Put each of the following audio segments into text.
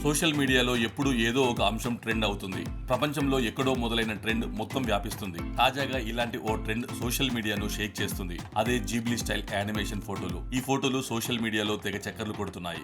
Social మీడియాలో ఎప్పుడూ ఏదో ఒక అంశం ట్రెండ్ అవుతుంది. ప్రపంచంలో ఎక్కడో మొదలైన ట్రెండ్ మొత్తం వ్యాపిస్తుంది. తాజాగా ఇలాంటి ఓ ట్రెండ్ సోషల్ మీడియాను షేక్ చేస్తుంది. అదే జీబ్లీ స్టైల్ యానిమేషన్ ఫోటోలు. ఈ ఫోటోలు సోషల్ మీడియాలో తెగ చక్కర్లు కొడుతున్నాయి.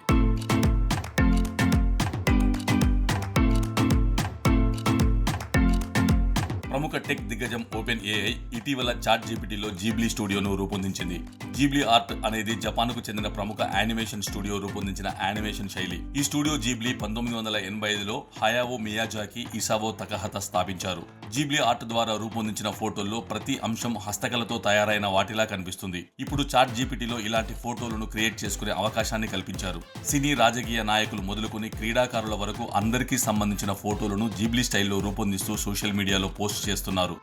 ప్రముఖ టెక్ దిగ్గజం ఓపెన్ ఏఐ ఇటీవల చాట్ జీపీటీలో జీబ్లీ స్టూడియోను రూపొందించింది. జీబ్లీ ఆర్ట్ అనేది జపాన్కు చెందిన ప్రముఖ యానిమేషన్ స్టూడియో రూపొందించిన యానిమేషన్ శైలి. ఈ స్టూడియో జీబ్లీ 1985లో హయావో మియాజాకి, ఇసావో తకహత స్థాపించారు. జీబ్లీ ఆర్ట్ ద్వారా రూపొందించిన ఫోటోల్లో ప్రతి అంశం హస్తకళతో తయారైన వాటిలా కనిపిస్తుంది. ఇప్పుడు చాట్ జీపీటీలో ఇలాంటి ఫోటోలను క్రియేట్ చేసుకునే అవకాశాన్ని కల్పించారు. సినీ, రాజకీయ నాయకులు మొదలుకొని క్రీడాకారుల వరకు అందరికీ సంబంధించిన ఫోటోలను జీబ్లీ స్టైల్లో రూపొందిస్తూ సోషల్ మీడియాలో పోస్ట్ చేస్తున్నారు.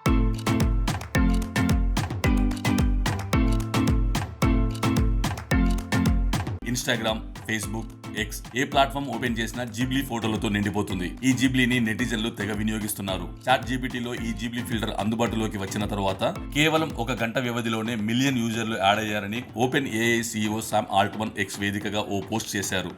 ఇన్స్టాగ్రామ్, ఫేస్బుక్, ఎక్స్ ఏ ప్లాట్ఫామ్ ఓపెన్ చేసినా జీబ్లీ ఫోటోలతో నిండిపోతుంది. ఈ జీబ్లీని నెటిజన్లు తెగ వినియోగిస్తున్నారు. చాట్ జీపీటీలో ఈ జీబ్లీ ఫిల్టర్ అందుబాటులోకి వచ్చిన తర్వాత కేవలం 1 గంట వ్యవధిలోనే మిలియన్ యూజర్లు యాడ్ అయ్యారని open AI CEO Sam Altman X వేదికగా ఓ పోస్ట్ చేశారు.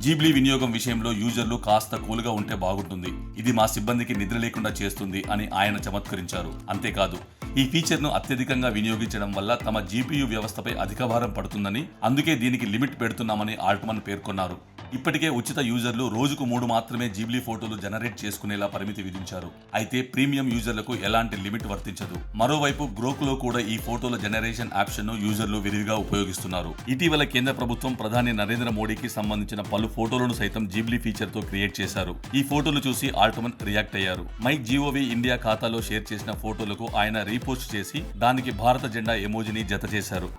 జీబ్లీ వినియోగం విషయంలో యూజర్లు కాస్త కూల్గా ఉంటే బాగుంటుంది. ఇది మా సిబ్బందికి నిద్ర లేకుండా చేస్తుంది అని ఆయన చమత్కరించారు. అంతేకాదు, ఈ ఫీచర్ను అత్యధికంగా వినియోగించడం వల్ల తమ జీపీయూ వ్యవస్థపై అధిక భారం పడుతుందని, అందుకే దీనికి లిమిట్ పెడుతున్నామని ఆల్ట్మన్ పేర్కొన్నారు. ఇప్పటికే ఉచిత యూజర్లు రోజుకు 3 మాత్రమే జీబ్లీ ఫోటోలు జనరేట్ చేసుకునేలా పరిమితి విధించారు. అయితే ప్రీమియం యూజర్లకు ఎలాంటి లిమిట్ వర్తించదు. మరోవైపు గ్రోక్లో కూడా ఈ ఫోటోల జనరేషన్ ఆప్షన్ను యూజర్లు విరివిగా ఉపయోగిస్తున్నారు. ఇటీవల కేంద్ర ప్రభుత్వం ప్రధాని నరేంద్ర మోడీకి సంబంధించిన పలు ఫోటోలను సైతం జీబ్లీ ఫీచర్ తో క్రియేట్ చేశారు. ఈ ఫోటోలు చూసి ఆల్ట్మన్ రియాక్ట్ అయ్యారు. మైక్ జీఓవి ఇండియా ఖాతాలో షేర్ చేసిన ఫోటోలకు ఆయన రీపోస్ట్ చేసి దానికి భారత జెండా ఎమోజిని జత చేశారు.